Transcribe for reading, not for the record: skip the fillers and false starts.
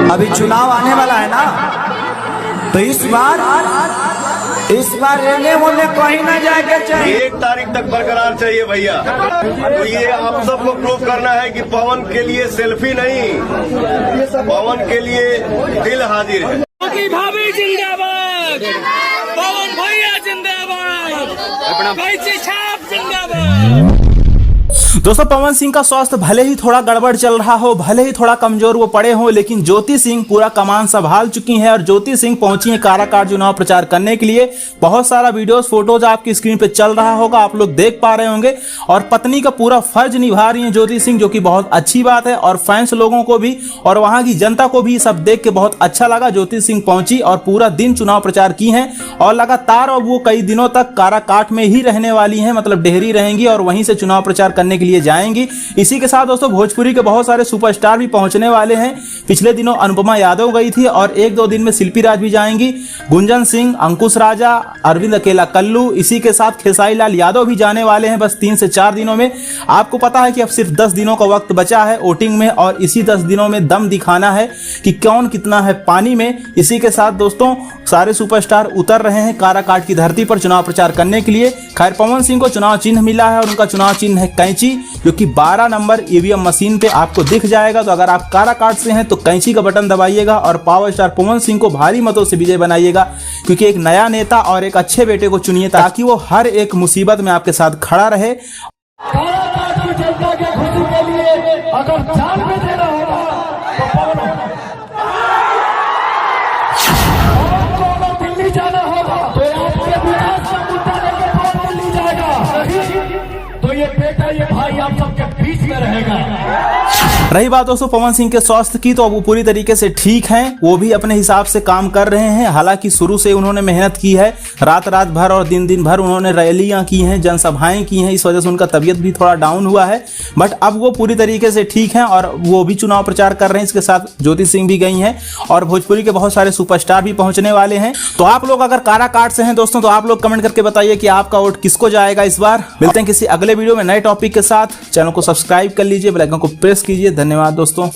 अभी चुनाव आने वाला है ना, तो इस बार रहने होने कहीं ना जाके चाहिए। 1 तारीख तक बरकरार चाहिए भैया। तो ये आप सबको प्रूव करना है कि पवन के लिए सेल्फी नहीं, पवन के लिए दिल हाजिर है। भाभी जिंदाबाद, पवन भैया जिंदाबाद, कैची छाप जिंदाबाद। दोस्तों, पवन सिंह का स्वास्थ्य भले ही थोड़ा गड़बड़ चल रहा हो, भले ही थोड़ा कमजोर वो पड़े हो, लेकिन ज्योति सिंह पूरा कमान संभाल चुकी हैं और ज्योति सिंह पहुंची है काराकाट चुनाव प्रचार करने के लिए। बहुत सारा वीडियोस फोटोज आपकी स्क्रीन पे चल रहा होगा, आप लोग देख पा रहे होंगे। और पत्नी का पूरा फर्ज निभा रही है ज्योति सिंह, जो कि बहुत अच्छी बात है। और फैंस लोगों को भी और वहां की जनता को भी सब देख के बहुत अच्छा लगा। ज्योति सिंह पहुंची और पूरा दिन चुनाव प्रचार की है और लगातार अब वो कई दिनों तक काराकाट में ही रहने वाली है, मतलब डेहरी रहेंगी और वहीं से चुनाव प्रचार करने के लिए जाएंगी। इसी के साथ दोस्तों भोजपुरी के बहुत सारे सुपरस्टार भी पहुंचने वाले हैं। पिछले दिनों अनुपमा यादव गई थी और 1-2 दिन में शिल्पी राज भी जाएंगी। गुंजन सिंह, अंकुश राजा, अरविंद अकेला कल्लू, इसी के साथ खेसारी लाल यादव भी जाने वाले हैं बस 3 से 4 दिनों में। आपको पता है कि अब सिर्फ 10 दिनों का वक्त बचा है वोटिंग में और इसी 10 दिनों में दम दिखाना है कि कौन कितना है पानी में। इसी के साथ दोस्तों सारे सुपरस्टार उतर रहे हैं काराकाट की धरती पर चुनाव प्रचार करने के लिए। खैर, पवन सिंह को चुनाव चिन्ह मिला है और उनका चुनाव चिन्ह है कैंची, जो कि 12 नंबर ईवीएम मशीन पे आपको दिख जाएगा। तो अगर आप काराकाट से हैं तो कैंची का बटन दबाइएगा और पावर स्टार पवन सिंह को भारी मतों से विजय बनाइएगा, क्योंकि एक नया नेता और एक अच्छे बेटे को चुनिए ताकि वो हर एक मुसीबत में आपके साथ खड़ा रहे। काराकाट की जनता के खुशी के लिए अगर जान में देना होगा तो पवन को दिल्ली जाना होगा तो आपके विकास का मुद्दा लेकर पवन दिल्ली जाएगा, तो ये बेटा ये भाई आप सबके बीच में रहेगा। रही बात दोस्तों पवन सिंह के स्वास्थ्य की, तो अब वो पूरी तरीके से ठीक हैं, वो भी अपने हिसाब से काम कर रहे हैं। हालांकि शुरू से उन्होंने मेहनत की है, रात भर और दिन भर उन्होंने रैलियां की हैं, जनसभाएं की हैं, इस वजह से उनका तबीयत भी थोड़ा डाउन हुआ है। बट अब वो पूरी तरीके से ठीक हैं और वो भी चुनाव प्रचार कर रहे हैं। इसके साथ ज्योति सिंह भी गई हैं और भोजपुरी के बहुत सारे सुपरस्टार भी पहुंचने वाले हैं। तो आप लोग अगर काराकाट से हैं दोस्तों, तो आप लोग कमेंट करके बताइए कि आपका वोट किसको जाएगा इस बार। मिलते हैं किसी अगले वीडियो में नए टॉपिक के साथ। चैनल को सब्सक्राइब कर लीजिए, बेल आइकन को प्रेस कीजिए। धन्यवाद दोस्तों।